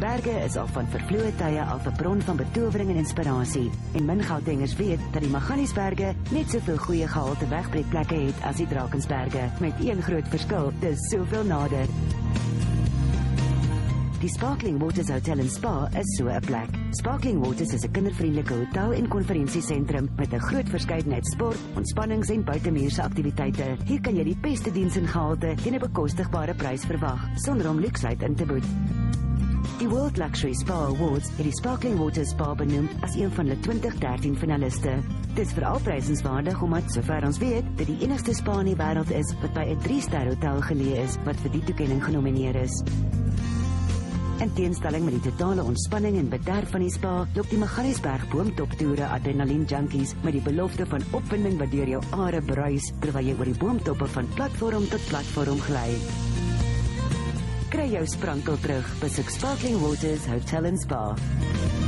berge is al van vervloë tye af 'n bron van betowering en inspirasie. En min Gautengers weet dat die Magaliesberge net soveel goeie gehalte wegbreekplekke het as die Drakensberge, met een groot verskil, dis soveel nader. Die Sparkling Waters Hotel en Spa is so 'n plek. Sparkling Waters is 'n kindervriendelike hotel en konferensiesentrum met 'n groot verskeidenheid sport, ontspannings en buitemuurse aktiwiteite. Hier kan jy die beste diens en gehalte teen 'n bekostigbare prys verwag, sonder om luksheid in te boet. Die World Luxury Spa Awards het die Sparkling Waters Spa benoem as een van hulle 2013 finaliste. Dit is veral prysenswaardig omdat, sover ons weet, dit die enigste spa in die wêreld is wat by 'n 3-ster hotel geleë is wat vir die toekenning genomineer is. In teenstelling met die totale ontspanning en bederf van die spa, lok die Magaliesberg boomtoptoere adrenalien junkies met die belofte van opwinding wat deur jou are bruis terwyl jy oor die boomtoppe van platform tot platform gly. Kry jou sprankel terug, besoek Sparkling Waters Hotel en Spa.